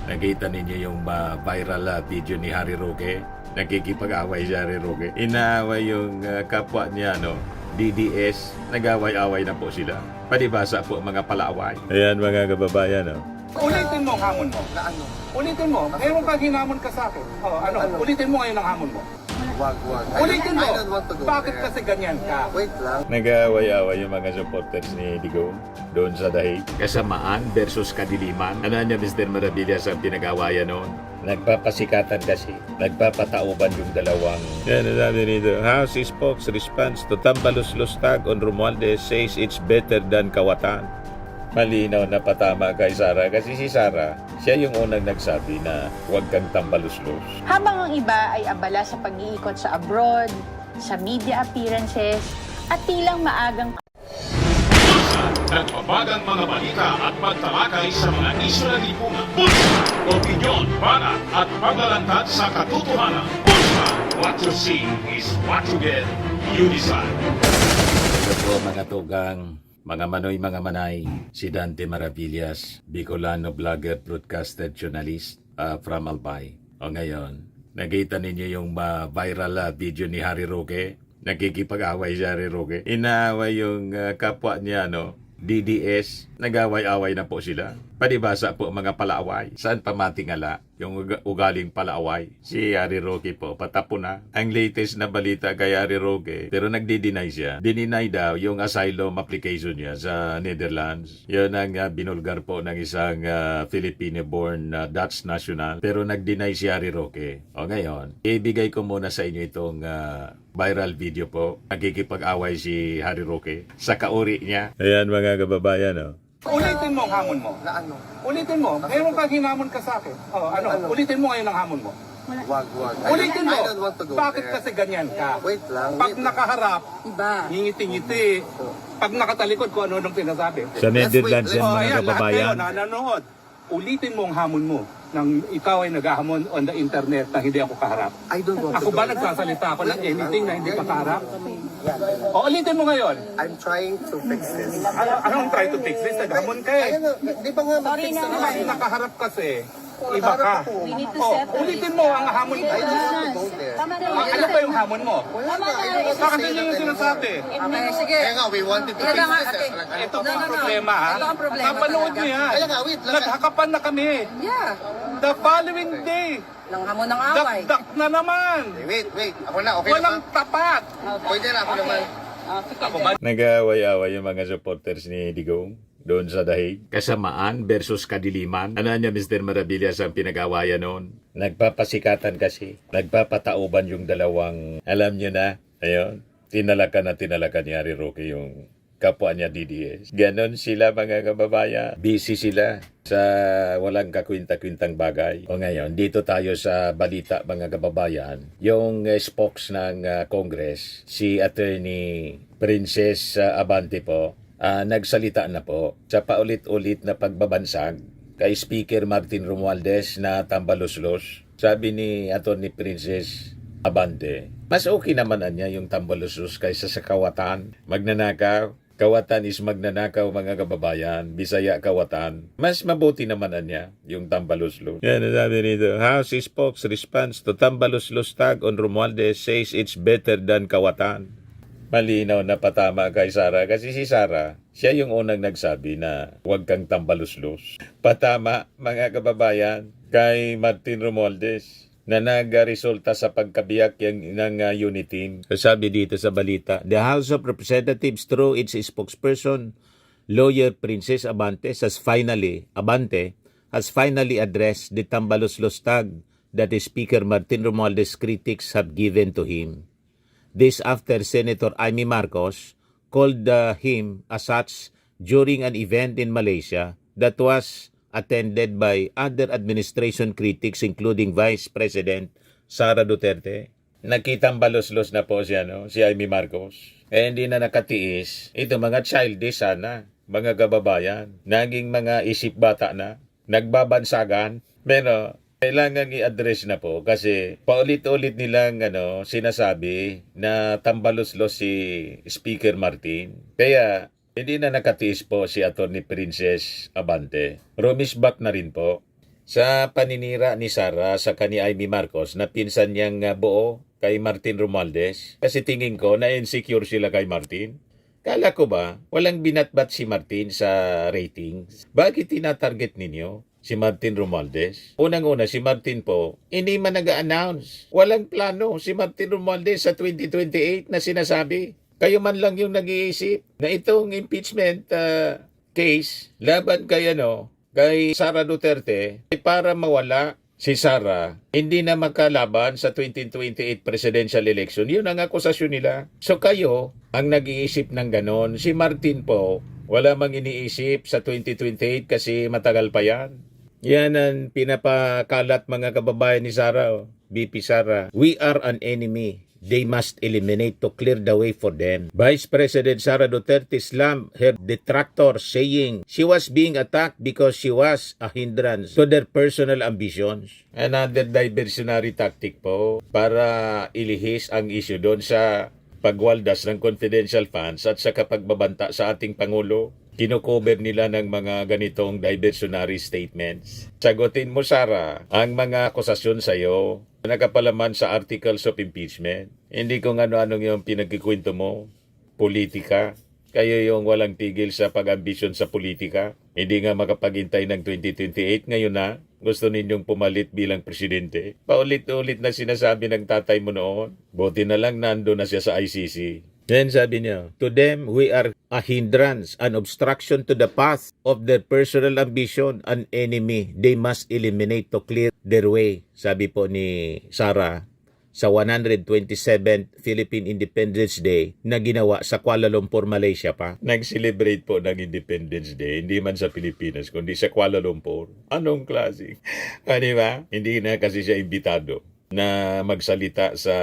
Nakita ninyo yung viral video ni Harry Roque? Nakikipag-away si Harry Roque. Inaaway yung kapwa niya, no? DDS, nag-away-away na po sila. Palibasa po mga palaaway. Ayan mga kababayan, no? Ulitin mo ang hamon mo. Na ano? Ulitin mo. Ngayon pag hinamon ka sa akin. Ulitin mo ngayon ang hamon mo. Wag. Ulitin mo. I don't want to go Bakit there. kasi ganyan ka? Wait lang. Nag-aaway-away yung mga supporters ni Digong doon sa Dahig. Kasamaan versus kadiliman. Ano niya, Mr. Maravillas, ang pinag-awayan noon? Nagpapasikatan kasi. Nagpapatauban yung dalawang. Yan, sabi nito. House spokes response to Tambaloslos tag on Romualdez says it's better than Kawatan. Malinaw na patama kay Sara kasi si Sara, siya yung unang nagsabi na huwag kang tambaluslos. Habang ang iba ay abala sa pag-iikot sa abroad, sa media appearances, at tilang maagang Nagbabagang mga balita at pagtalakay sa mga isyu ng lipunan. Pulsa, opinyon, banat at paglalantad sa katotohanan. Pulsa, what you see is what you get. You decide. Ito po mga tugang, mga manoy, mga manay, si Dante Maravillas, Bicolano vlogger, broadcaster, journalist from Albay. O ngayon, nakita ninyo yung viral video ni Harry Roque? Nakikipag-away si Harry Roque. Inaaway yung kapwa niya, no? DDS, nag-away-away na po sila. Palibasa po mga palaaway. Saan pa matingala yung ugaling palaaway? Si Harry Roque po, patapo na. Ang latest na balita kay Harry Roque, pero nagdi-deny siya. Dininay daw yung asylum application niya sa Netherlands. Yun ang binulgar po ng isang Filipino-born Dutch national. Pero nag-deny si Harry Roque. O ngayon, ibigay ko muna sa inyo itong viral video po. Nagkikipag-away si Harry Roque sa kauri niya. Ayan mga kababayan, no? Ulitin mo ang hamon mo. Na ano? Ulitin mo. Ngayon pag hinamon ka sa akin. Ulitin mo ngayon ang hamon mo. Wag. Ulitin mo. I don't want to go Bakit there. kasi ganyan ka? Wait lang. Pag Wait lang. nakaharap, ngingiti-ngiti. Pag nakatalikod ko ano nung pinasabi. Sa Netherlands yan mga Ayan, lahat kayo kababayan. nanonood. Ulitin mo ang hamon mo nang ikaw ay naghahamon on the internet na hindi ako kaharap. I don't want Ako to ba go there. nagsasalita ako ng anything na hindi ka kaharap? O ulitin mo ngayon. I'm trying to fix this. Anong try to fix this? Naghamon ka eh. Ayun na, di ba nga mag-fix na naman? Pag nakaharap kasi, iba ka. Ulitin mo ang hamon mo. I don't want to go there. Ano ba yung hamon mo? Wala na. I don't want to Bakit say yun yung that anymore. sinasabi? Okay, sige. Kaya nga, we wanted to fix Kaya nga, this. ate. Ito po ang problema ha. Ito ang problema Napanood talaga. niyo yan. Kaya nga, wait lang. Naghakapan na kami. Yeah. The following day, Nang hamon ng away. dakdak na naman. Wait. Ako na, okay na Walang ba? tapat. Pwede na ako naman. Ako ba? Nag-aaway-away yung mga supporters ni Digong doon sa Dahig. Kasamaan versus kadiliman. Ano niya, Mr. Maravillas, ang pinag-awayan noon? Nagpapasikatan kasi. Nagpapatauban yung dalawang, alam niyo na, ayun, tinalakan ni Harry Roque yung kapwa niya DDS. Ganon sila mga kababayan. Busy sila sa walang kakwinta-kwintang bagay. O ngayon, dito tayo sa balita mga kababayan. Yung spokes ng Congress, si Attorney Princess Abante po, nagsalita na po sa paulit-ulit na pagbabansag kay Speaker Martin Romualdez na tambaluslos. Sabi ni Attorney Princess Abante, mas okay naman niya yung tambaluslos kaysa sa kawatan. Magnanakaw. Kawatan is magnanakaw mga kababayan. Bisaya kawatan. Mas mabuti naman niya yung tambaluslos. Yan, sabi nito. House spokes response to tambaluslos tag on Romualdez says it's better than kawatan. Malinaw na patama kay Sara kasi si Sara, siya yung unang nagsabi na huwag kang tambaluslos. Patama mga kababayan kay Martin Romualdez na nagresulta sa pagkabiyak ng Unitin. Sabi dito sa balita, the House of Representatives through its spokesperson, lawyer Princess Abante has finally addressed the tambaluslos tag that the Speaker Martin Romualdez critics have given to him. This after Senator Amy Marcos called him as such during an event in Malaysia that was attended by other administration critics including Vice President Sara Duterte. Nakitang baluslos na po siya, no? Si Amy Marcos. Hindi na nakatiis. Ito mga childish sana, mga kababayan. Naging mga isip bata na. Nagbabansagan. Pero kailangan i-address na po kasi paulit-ulit nilang sinasabi na tambaluslos si Speaker Martin. Kaya hindi na nakatiis po si Attorney Princess Abante. Rumisback na rin po. sa paninira ni Sara sa kani Amy Marcos na pinsan niyang buo kay Martin Romualdez. Kasi tingin ko na insecure sila kay Martin. Kala ko ba, walang binatbat si Martin sa ratings? Bakit tinatarget ninyo si Martin Romualdez? Unang-una, si Martin po, hindi man nag-a-announce. Walang plano si Martin Romualdez sa 2028 na sinasabi. Kayo man lang yung nag-iisip na itong impeachment case laban kay Sara Duterte para mawala si Sara, hindi na makalaban sa 2028 presidential election. Yun ang akusasyon nila. So kayo ang nag-iisip ng ganon. Si Martin po, wala mang iniisip sa 2028 kasi matagal pa yan. Yan ang pinapakalat mga kababayan ni Sara. BP Sara. We are an enemy. They must eliminate to clear the way for them. Vice President Sara Duterte slammed her detractors, saying she was being attacked because she was a hindrance to their personal ambitions. Another diversionary tactic po para ilihis ang issue doon sa pagwaldas ng confidential funds at sa kapagbabanta sa ating Pangulo. Kinocover nila ng mga ganitong diversionary statements. Sagutin mo, Sara, ang mga akusasyon sa'yo nakapalaman sa articles of impeachment. Hindi kung ano-anong yung pinagkikwento mo. Politika. Kayo yung walang tigil sa pag-ambisyon sa politika. Hindi nga makapaghintay ng 2028. Ngayon na, gusto ninyong pumalit bilang presidente. Paulit-ulit na sinasabi ng tatay mo noon. Buti na lang nando na siya sa ICC. Then sabi niya, to them, we are a hindrance, an obstruction to the path of their personal ambition, an enemy. They must eliminate to clear their way. Sabi po ni Sara sa 127th Philippine Independence Day na ginawa sa Kuala Lumpur, Malaysia pa. Nag-celebrate po ng Independence Day, hindi man sa Pilipinas, kundi sa Kuala Lumpur. Anong klase? Di ba? Hindi na kasi siya imbitado na magsalita sa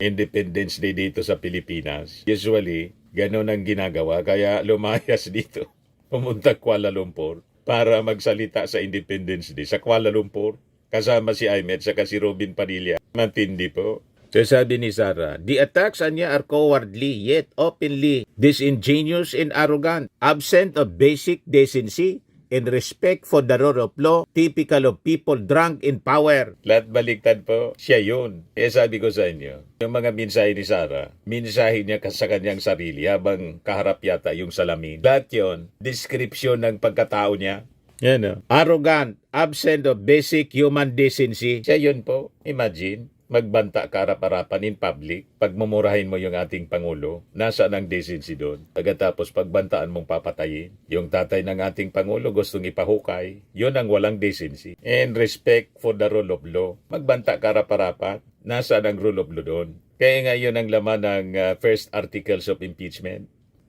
Independence Day dito sa Pilipinas. Usually, gano'n ang ginagawa. Kaya lumayas dito, pumunta Kuala Lumpur para magsalita sa Independence Day sa Kuala Lumpur. Kasama si Aymet saka si Robin Padilla. Matindi po. So sabi ni Sara, the attacks on niya are cowardly yet openly disingenuous and arrogant, absent of basic decency and respect for the rule of law, typical of people drunk in power. Lahat baliktad po, siya yun. Sabi ko sa inyo, yung mga mensahe ni Sara, mensahe niya sa kanyang sarili habang kaharap yata yung salamin. Lahat yun, description ng pagkatao niya. Yan arrogant, absent of basic human decency. Siya yun po, imagine. Magbanta ka harap-harapan in public, pagmumurahin mo yung ating Pangulo, nasaan ang decency doon? Pagkatapos pagbantaan mong papatayin, yung tatay ng ating Pangulo gustong ipahukay, yun ang walang decency. And respect for the rule of law. Magbanta ka harap-harapan, nasaan ang rule of law doon? Kaya nga yun ang laman ng first articles of impeachment.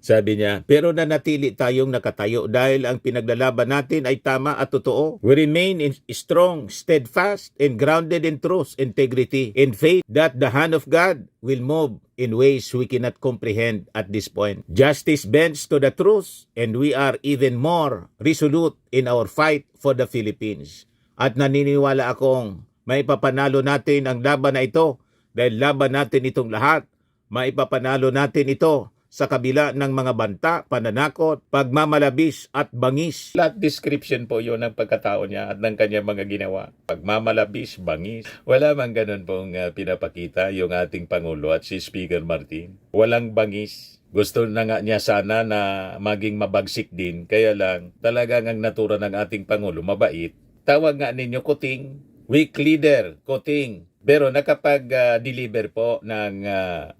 Sabi niya, pero nanatili tayong nakatayo dahil ang pinaglalaban natin ay tama at totoo. We remain strong, steadfast, and grounded in truth, integrity, and faith that the hand of God will move in ways we cannot comprehend at this point. Justice bends to the truth, and we are even more resolute in our fight for the Philippines. At naniniwala akong maipapanalo natin ang laban na ito dahil laban natin itong lahat. Maipapanalo natin ito sa kabila ng mga banta, pananakot, pagmamalabis at bangis. Lahat description po yun ng pagkatao niya at ng kanyang mga ginawa. Pagmamalabis, bangis. Wala mang ganun pong pinapakita yung ating Pangulo at si Speaker Martin. Walang bangis. Gusto na nga niya sana na maging mabagsik din. Kaya lang talagang ang natura ng ating Pangulo mabait. Tawag nga ninyo kuting. Weak leader, kuting. Pero nakapag-deliver po ng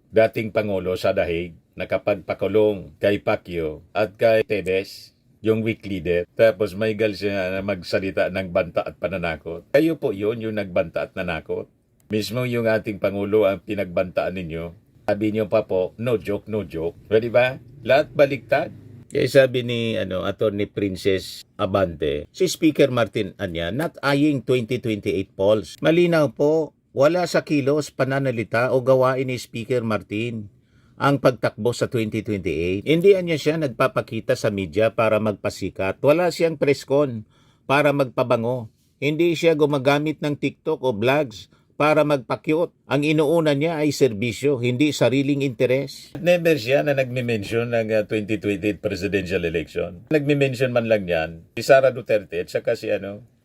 dating Pangulo sa Dahig. Nakapagpakulong kay Pacquiao at kay Tebes, yung weak leader. Tapos may gal siya na magsalita ng banta at pananakot. Kayo po yun, yung nagbanta at nanakot. Mismo yung ating Pangulo ang pinagbantaan ninyo. Sabi niyo pa po, no joke, no joke. Pwede ba? Lahat baliktad. Kaya sabi ni Attorney Princess Abante, si Speaker Martin Anya not eyeing 2028 polls. Malinaw po, wala sa kilos, pananalita o gawain ni Speaker Martin ang pagtakbo sa 2028. Hindi niya siya nagpapakita sa media para magpasikat. Wala siyang presscon para magpabango. Hindi siya gumagamit ng TikTok o vlogs para magpakyot. Ang inuuna niya ay serbisyo, hindi sariling interes. Never siya na nagme-mention ng 2028 presidential election. Nagme-mention man lang yan si Sara Duterte at saka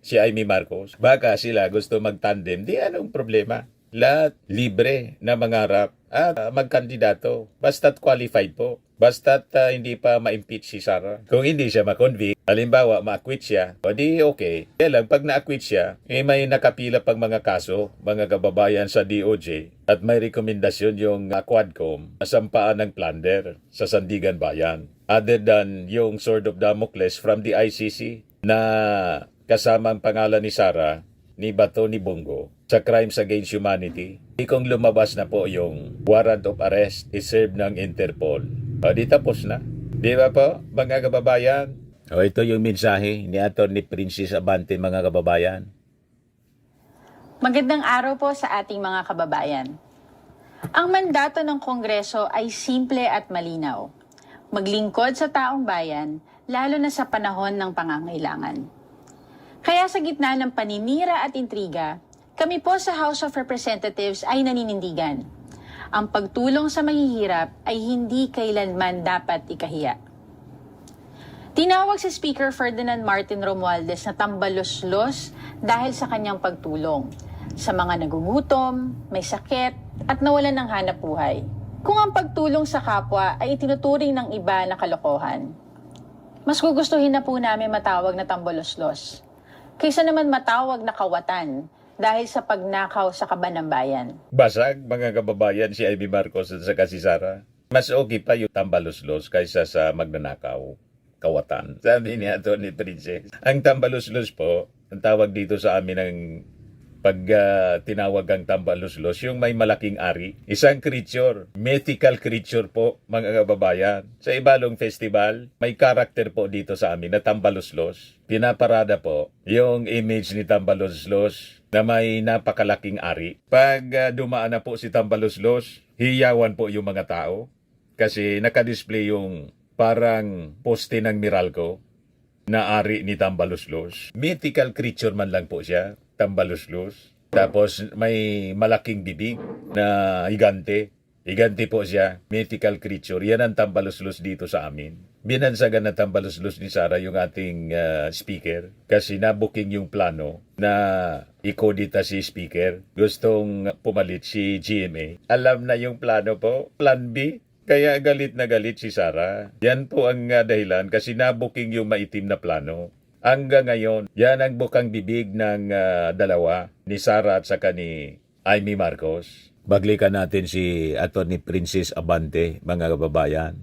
si Amy Marcos. Baka sila gusto magtandem, di anong problema. Lahat libre na mangarap at magkandidato. Basta't qualified po. Basta't hindi pa ma-impeach si Sara. Kung hindi siya ma-convict, halimbawa ma-acquit siya, o di okay. Kaya lang, pag na-acquit siya, may nakapila pang mga kaso, mga kababayan sa DOJ, at may rekomendasyon yung Quadcom na sampaan ng plunder sa Sandigan Bayan. Other than yung Sword of Damocles from the ICC na kasama ang pangalan ni Sara, ni Bato, ni Bongo sa Crimes Against Humanity. Kung lumabas na po yung warrant of arrest iserve ng Interpol. O di tapos na. Di ba po, mga kababayan? O ito yung mensahe ni Atty. Princess Abante, mga kababayan. Magandang araw po sa ating mga kababayan. Ang mandato ng Kongreso ay simple at malinaw. Maglingkod sa taong bayan, lalo na sa panahon ng pangangailangan. Kaya sa gitna ng paninira at intriga, kami po sa House of Representatives ay naninindigan. Ang pagtulong sa mahihirap ay hindi kailanman dapat ikahiya. Tinawag si Speaker Ferdinand Martin Romualdez na tambaluslos dahil sa kanyang pagtulong sa mga nagugutom, may sakit at nawalan ng hanapbuhay. Kung ang pagtulong sa kapwa ay itinuturing ng iba na kalokohan, mas gugustuhin na po namin matawag na tambaluslos kaysa naman matawag na kawatan dahil sa pagnakaw sa kaban ng bayan. Basag, mga kababayan, si Amy Marcos at saka si Sara. Mas okay pa yung tambaluslos kaysa sa magnanakaw, kawatan. Sabi ni Atty. Princess. Ang tambaluslos po, ang tawag dito sa amin ng pag tinawag ang tambaluslos, yung may malaking ari. Isang creature, mythical creature po, mga kababayan. Sa Ibalong Festival, may karakter po dito sa amin na tambaluslos. Pinaparada po yung image ni tambaluslos na may napakalaking ari. Pag dumaan na po si tambaluslos, hiyawan po yung mga tao. Kasi nakadisplay yung parang poste ng Meralco na ari ni tambaluslos. Mythical creature man lang po siya, tambaluslos. Tapos may malaking bibig na higante. Higante po siya, mythical creature. Yan ang tambaluslos dito sa amin. Binansagan na tambaluslos ni Sara yung ating speaker kasi nabuking yung plano na ikodita si speaker. Gustong pumalit si GMA. Alam na yung plano po, plan B. Kaya galit na galit si Sara. Yan po ang dahilan kasi nabuking yung maitim na plano. Hanggang ngayon, yan ang bukang bibig ng dalawa, ni Sara at saka ni Amy Marcos. Baglikan natin si Atty. Princess Abante, mga kababayan.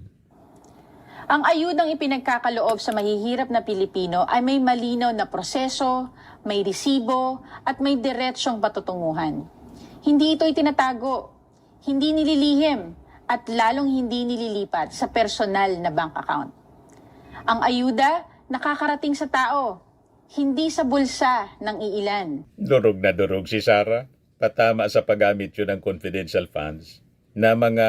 Ang ayudang ipinagkakaloob sa mahihirap na Pilipino ay may malinaw na proseso, may resibo, at may diretsyong patutunguhan. Hindi ito itinatago, hindi nililihim, at lalong hindi nililipat sa personal na bank account. Ang ayuda nakakarating sa tao, hindi sa bulsa ng iilan. Durog na durog si Sara. Patama sa paggamit yun ng confidential funds na mga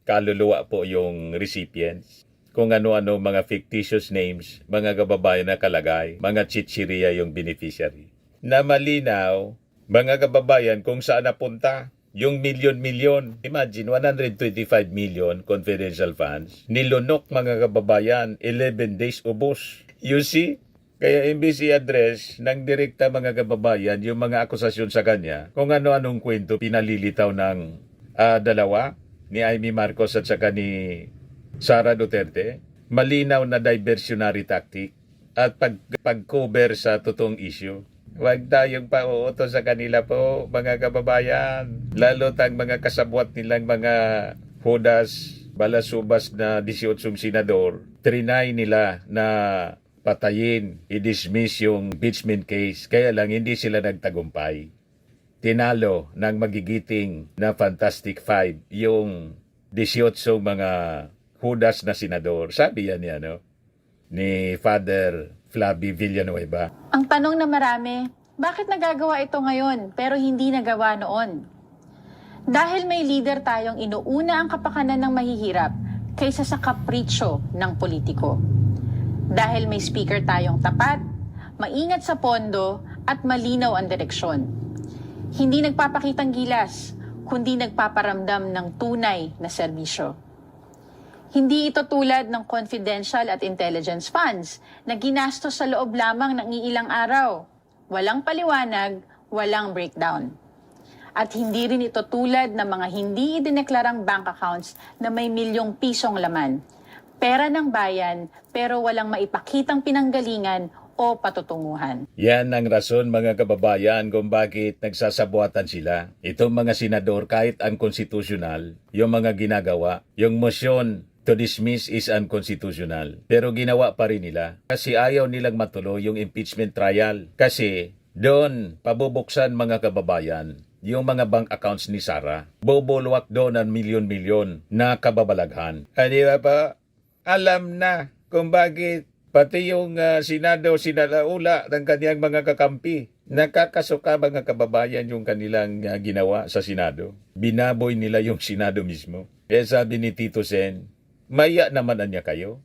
kaluluwa po yung recipients. Kung ano-ano mga fictitious names, mga kababayan na kalagay, mga chichiriya yung beneficiary. Na malinaw, mga kababayan, kung saan napunta yung milyon-milyon. Imagine, 125 million confidential funds. Nilunok, mga kababayan, 11 days ubos. You see? Kaya imbis i-address ng direkta, mga kababayan, yung mga akusasyon sa kanya, kung ano-anong kwento pinalilitaw ng dalawa, ni Amy Marcos at saka ni Sara Duterte, malinaw na diversionary tactic at pag-cover sa totoong issue. Huwag tayong pauuto sa kanila po, mga kababayan. Lalo tang mga kasabwat nilang mga Judas, balasubas na 18 senador, trinay nila na patayin, i-dismiss yung impeachment case. Kaya lang hindi sila nagtagumpay. Tinalo ng magigiting na Fantastic Five yung 18 mga Judas na senador. Sabi yan ni Father Flavie Villanueva. Ang tanong na marami, bakit nagagawa ito ngayon pero hindi nagawa noon? Dahil may leader tayong inuuna ang kapakanan ng mahihirap kaysa sa kapritsyo ng politiko. Dahil may speaker tayong tapat, maingat sa pondo at malinaw ang direksyon. Hindi nagpapakitang gilas, kundi nagpaparamdam ng tunay na serbisyo. Hindi ito tulad ng confidential at intelligence funds na ginastos sa loob lamang ng iilang araw. walang paliwanag, walang breakdown. At hindi rin ito tulad ng mga hindi idineklarang bank accounts na may milyong pisong laman. Pera ng bayan pero walang maipakitang pinanggalingan o patutunguhan. Yan ang rason mga kababayan kung bakit nagsasabuatan sila. Itong mga senador kahit unconstitutional, yung mga ginagawa, yung motion to dismiss is unconstitutional. Pero ginawa pa rin nila kasi ayaw nilang matuloy yung impeachment trial. Kasi doon pabubuksan mga kababayan yung mga bank accounts ni Sara. Bubulwak doon ang milyon-milyon na kababalaghan. Di ba pa? Alam na kung bakit pati yung Senado sinalaula ng kanyang mga kakampi. Nakakasuka mga kababayan yung kanilang ginawa sa Senado. Binaboy nila yung Senado mismo. Kaya sabi ni Tito Sen, maya naman niya kayo.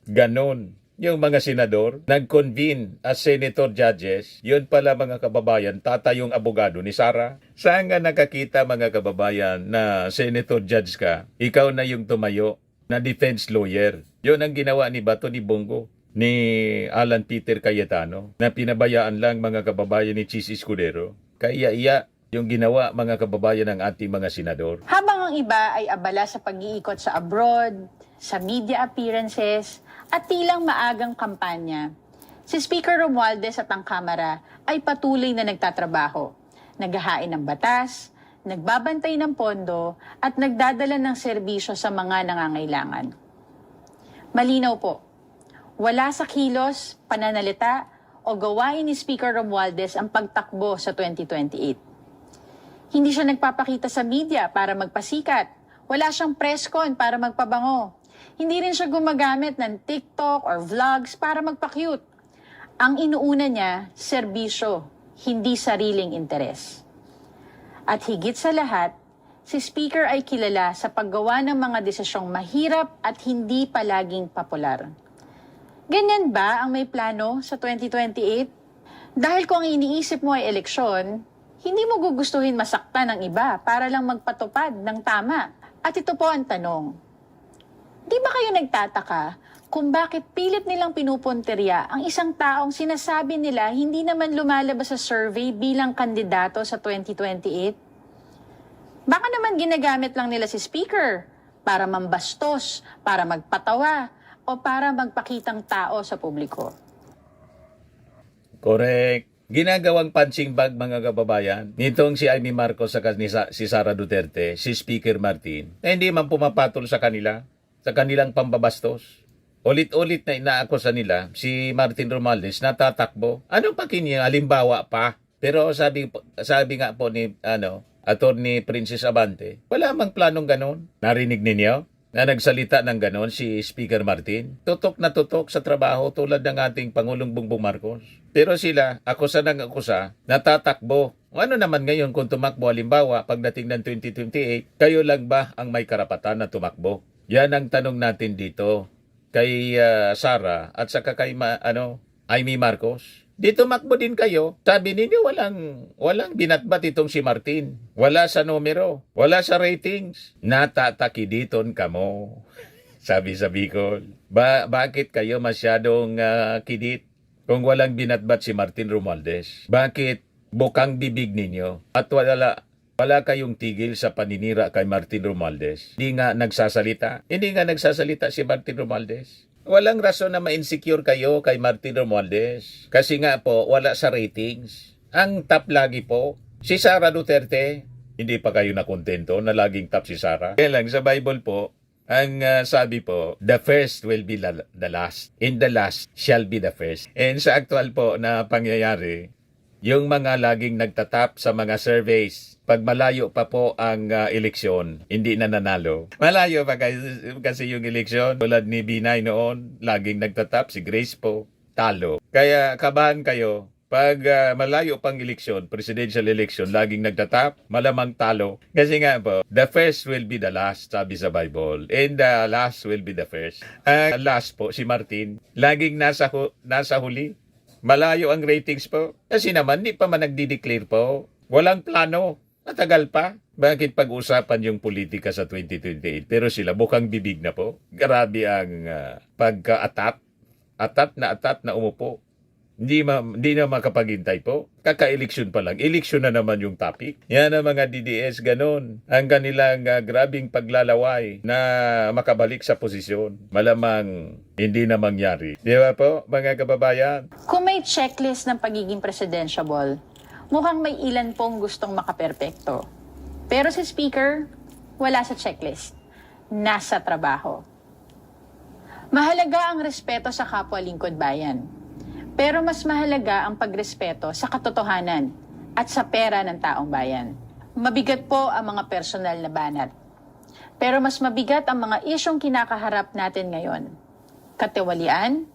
Ganon. Yung mga senador, nag-convene as senator judges, yun pala mga kababayan, tatayong abogado ni Sara. Saan nga nakakita mga kababayan na senator judge ka, ikaw na yung tumayo na defense lawyer. Yun ang ginawa ni Bato ni Bongo, ni Alan Peter Cayetano, na pinabayaan lang mga kababayan ni Chis Escudero. Kaya iya yung ginawa mga kababayan ng ating mga senador. Habang ang iba ay abala sa pag-iikot sa abroad, sa media appearances, at tilang maagang kampanya, si Speaker Romualdez at ang Kamara ay patuloy na nagtatrabaho, naghahain ng batas, nagbabantay ng pondo, at nagdadala ng serbisyo sa mga nangangailangan. Malinaw po, wala sa kilos, pananalita, o gawain ni Speaker Romualdez ang pagtakbo sa 2028. Hindi siya nagpapakita sa media para magpasikat. Wala siyang press con para magpabango. Hindi rin siya gumagamit ng TikTok or vlogs para magpa-cute. Ang inuuna niya, serbisyo, hindi sariling interes. At higit sa lahat, si Speaker ay kilala sa paggawa ng mga desisyong mahirap at hindi palaging popular. Ganyan ba ang may plano sa 2028? Dahil kung ang iniisip mo ay eleksyon, hindi mo gugustuhin masaktan ng iba para lang magpatupad ng tama. At ito po ang tanong. Di ba kayo nagtataka kung bakit pilit nilang pinupunterya ang isang taong sinasabi nila hindi naman lumalabas sa survey bilang kandidato sa 2028? Baka naman ginagamit lang nila si Speaker para mambastos, para magpatawa, o para magpakitang tao sa publiko. Correct. Ginagawang punching bag mga kababayan. Nitong si Amy Marcos sa si Sara Duterte, si Speaker Martin, na hindi man pumapatol sa kanila, sa kanilang pambabastos. Ulit-ulit na inaakusa nila si Martin Romualdez na tatakbo. Anong pakinya? Halimbawa pa. Pero sabi nga po ni Attorney Princess Abante, wala mang planong ganon. Narinig ninyo na nagsalita ng ganon si Speaker Martin? Tutok na tutok sa trabaho tulad ng ating Pangulong Bongbong Marcos. Pero sila, akusa ng akusa, natatakbo. Ano naman ngayon kung tumakbo halimbawa pagdating ng 2028, kayo lang ba ang may karapatan na tumakbo? Yan ang tanong natin dito kay Sara at saka kay Amy Marcos. Dito makbo din kayo. Sabi ninyo walang binatbat itong si Martin. Wala sa numero, wala sa ratings. Natatakiditon kamo. Sabi sa Bicol. Bakit kayo masyadong kidit kung walang binatbat si Martin Romualdez? Bakit bukang bibig ninyo at wala kayong tigil sa paninira kay Martin Romualdez? Hindi nga nagsasalita si Martin Romualdez. Walang rason na ma-insecure kayo kay Martin Romualdez. Kasi nga po, wala sa ratings. Ang top lagi po, si Sara Duterte. Hindi pa kayo nakontento na laging top si Sara. Kaya lang, sa Bible po, ang sabi po, the first will be the last. And the last shall be the first. And sa actual po na pangyayari, yung mga laging nagtatap sa mga surveys, pag malayo pa po ang eleksyon, hindi na nanalo. Malayo pa kasi yung eleksyon. Tulad ni Binay noon, laging nagtatap, si Grace po, talo. Kaya kabahan kayo, pag malayo pang eleksyon, presidential election, laging nagtatap, malamang talo. Kasi nga po, the first will be the last, sabi sa Bible. And the last will be the first. Last po, si Martin, laging nasa huli. Malayo ang ratings po. Kasi naman, di pa man nagdi-declare po. Walang plano. Matagal pa. Bakit pag-usapan yung politika sa 2028? Pero sila bukang bibig na po. Grabe ang pagka-atat. Atat na umupo. Hindi na makapaghintay po. Kaka-eleksyon pa lang. Eleksyon na naman yung topic. Yan ang mga DDS, ganun. Ang kanilang grabing paglalaway na makabalik sa posisyon. Malamang hindi na mangyari. Di ba po, mga kababayan? Kung may checklist ng pagiging presidentiable, mukhang may ilan pong gustong makaperpekto. Pero si Speaker, wala sa checklist. Nasa trabaho. Mahalaga ang respeto sa kapwa lingkod bayan. Pero mas mahalaga ang pagrespeto sa katotohanan at sa pera ng taong bayan. Mabigat po ang mga personal na banat. Pero mas mabigat ang mga isyong kinakaharap natin ngayon. Katiwalian,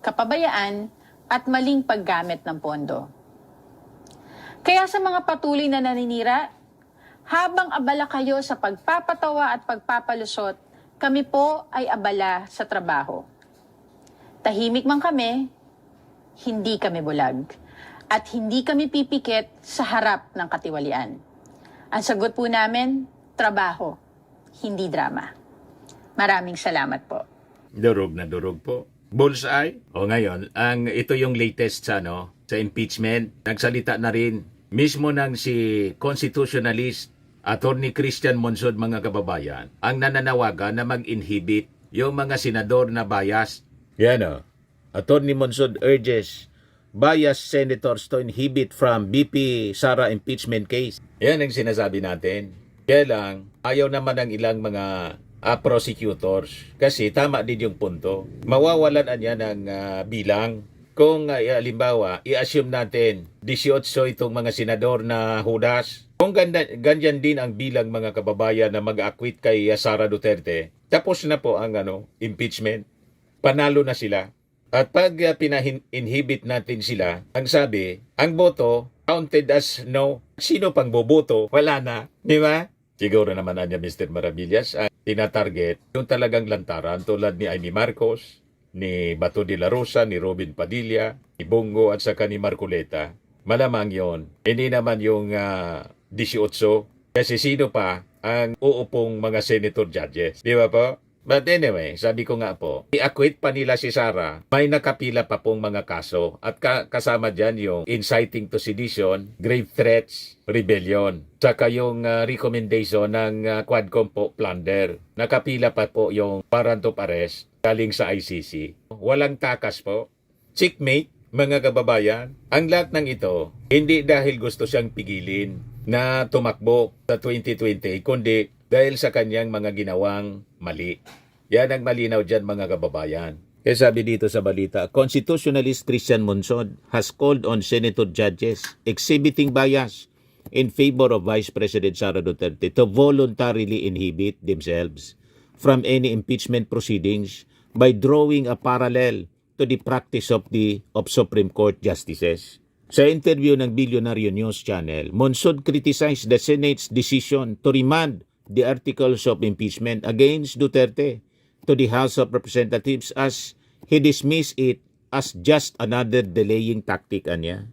kapabayaan, at maling paggamit ng pondo. Kaya sa mga patuloy na naninira, habang abala kayo sa pagpapatawa at pagpapalusot, kami po ay abala sa trabaho. Tahimik man kami, hindi kami bulag. At hindi kami pipikit sa harap ng katiwalian. Ang sagot po namin, trabaho, hindi drama. Maraming salamat po. Durog na durog po. Bullseye. O ngayon, ito yung latest sa impeachment. Nagsalita na rin mismo ng si constitutionalist Attorney Christian Monsod, mga kababayan, ang nananawagan na mag-inhibit yung mga senador na bias. Yan Attorney Monsod urges biased senators to inhibit from BP Sara impeachment case. Yan ang sinasabi natin. Kaya lang, ayaw naman ng ilang mga prosecutors. Kasi tama din yung punto. Mawawalan niya ng bilang. Kung halimbawa, i-assume natin 18 itong mga senador na hudas. Kung ganyan din ang bilang, mga kababayan, na mag-acquit kay Sara Duterte, tapos na po ang impeachment. Panalo na sila. At pag pina-inhibit natin sila, ang sabi, ang boto counted as no. Sino pang boboto? Wala na. Di ba? Siguro naman niya Mr. Maravillas ang tinatarget yung talagang lantaran tulad ni Amy Marcos, ni Bato de la Rosa, ni Robin Padilla, ni Bongo at saka ni Marcoleta. Malamang yon. Hindi naman yung 18. Kasi sino pa ang uupong mga senator judges? Di ba po? But anyway, sabi ko nga po, i-acquit pa nila si Sara, may nakapila pa pong mga kaso at kasama dyan yung inciting to sedition, grave threats, rebellion. Saka yung recommendation ng Quadcom po, plunder. Nakapila pa po yung warrant of arrest galing sa ICC. Walang takas po. Checkmate, mga kababayan. Ang lahat ng ito, hindi dahil gusto siyang pigilin na tumakbo sa 2020, kundi dahil sa kanyang mga ginawang mali. Yan ang malinaw dyan, mga kababayan. Kaya sabi dito sa balita, Constitutionalist Christian Monsod has called on Senator judges exhibiting bias in favor of Vice President Sara Duterte to voluntarily inhibit themselves from any impeachment proceedings by drawing a parallel to the practice of Supreme Court justices. Sa interview ng Billionaire News Channel, Monsod criticized the Senate's decision to remand the articles of impeachment against Duterte to the House of Representatives as he dismissed it as just another delaying tactic anya.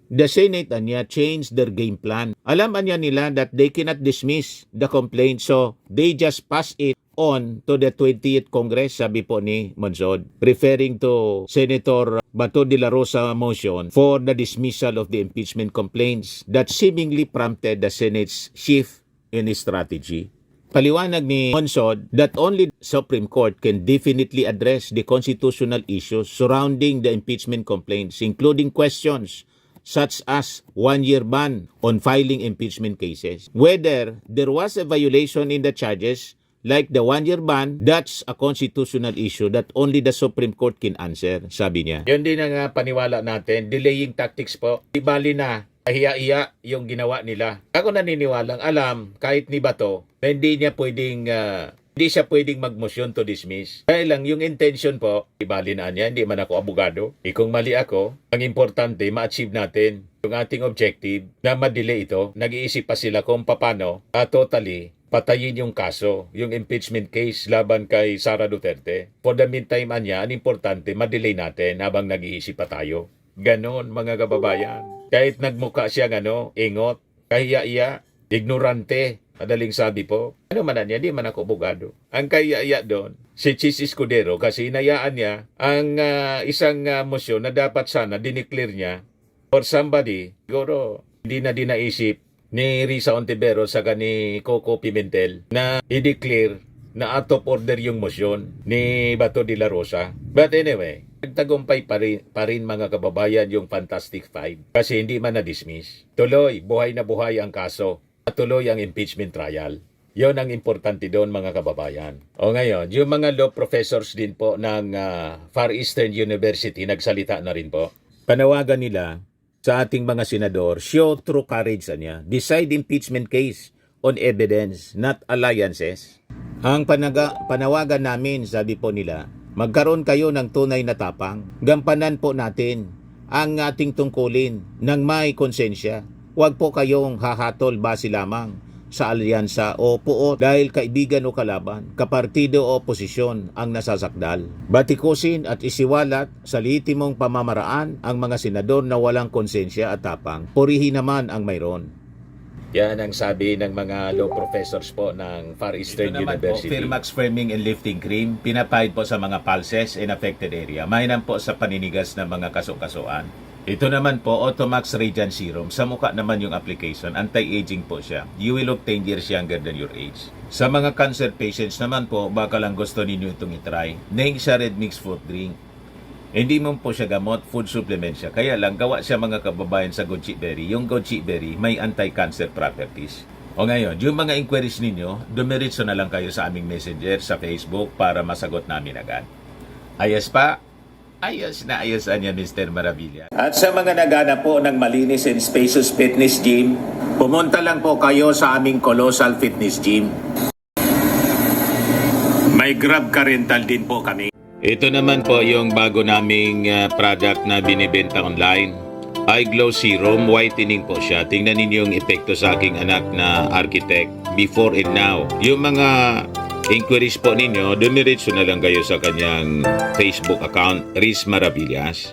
The Senate anya changed their game plan. Alam anya nila that they cannot dismiss the complaint, so they just pass it on to the 20th Congress, sabi po ni Monsod, referring to Senator Bato de la Rosa motion for the dismissal of the impeachment complaints that seemingly prompted the Senate's shift in his strategy. Paliwanag ni Monsod that only the Supreme Court can definitely address the constitutional issues surrounding the impeachment complaints, including questions such as one-year ban on filing impeachment cases. Whether there was a violation in the charges, like the one-year ban, that's a constitutional issue that only the Supreme Court can answer, sabi niya. Yun din ang paniwala natin, delaying tactics po. Ibali na, kahiya-iya yung ginawa nila. Ako naniniwalang alam, kahit ni Bato, na hindi siya pwedeng mag-motion to dismiss. Kaya lang, yung intention po, ibali na niya, hindi man ako abogado. Kung mali ako, ang importante, ma-achieve natin yung ating objective na ma-delay ito. Nag-iisip pa sila kung paano totally patayin yung kaso, yung impeachment case laban kay Sara Duterte. For the meantime, ang importante, ma-delay natin habang nag-iisip pa tayo. Ganon, mga kababayan. Kahit nagmukha siya ingot, kahiya-iya, ignorante, madaling sabi po. Ano man niya, di man ako abogado. Ang kahiya-iya doon, si Chis Escudero kasi inayaan niya ang isang motion na dapat sana dineclare niya for somebody. Siguro hindi na dinaisip ni Risa Ontiveros sa ni Coco Pimentel na i-declare na out of order yung motion ni Bato de la Rosa. But anyway, nagtagumpay pa rin mga kababayan yung Fantastic Five kasi hindi man na-dismiss. Tuloy, buhay na buhay ang kaso at tuloy ang impeachment trial. Yon ang importante doon mga kababayan. O ngayon, yung mga law professors din po ng Far Eastern University nagsalita na rin po. Panawagan nila sa ating mga senador, show true courage niya. Decide impeachment case on evidence, not alliances. Ang panawagan namin, sabi po nila, magkaroon kayo ng tunay na tapang. Gampanan po natin ang ating tungkulin ng may konsensya. Huwag po kayong hahatol base lamang sa alyansa o puot dahil kaibigan o kalaban, kapartido o oposisyon ang nasasakdal. Batikusin at isiwalat sa lehitimong pamamaraan ang mga senador na walang konsensya at tapang. Purihin naman ang mayroon. Yan ang sabi ng mga law professors po ng Far Eastern University. Firmax Firming and Lifting Cream, pinapahid po sa mga pulses in affected area. Mainam po sa paninigas ng mga kaso-kasuan. Ito naman po, Automax Radiant Serum. Sa mukha naman yung application, anti-aging po siya. You will look 10 years younger than your age. Sa mga cancer patients naman po, baka lang gusto ninyo itong itry. Neng siya red mixed fruit drink. Hindi mo po siya gamot, food supplement siya. Kaya lang, gawa siya mga kababayan sa goji berry. Yung goji berry, may anti-cancer properties. O ngayon, yung mga inquiries ninyo, dumiritso na lang kayo sa aming messenger sa Facebook para masagot namin agad. Ayos pa? Ayos na ayos niya, Mr. Maravilla. At sa mga naghanap po ng malinis and spacious fitness gym, pumunta lang po kayo sa aming Colossal Fitness Gym. May Grab car rental din po kami. Ito naman po yung bago naming product na binibenta online. Eye Glow Serum, whitening po siya. Tingnan ninyo yung epekto sa aking anak na architect before and now. Yung mga inquiries po ninyo, dumiretso na lang kayo sa kanyang Facebook account, Riz Maravillas.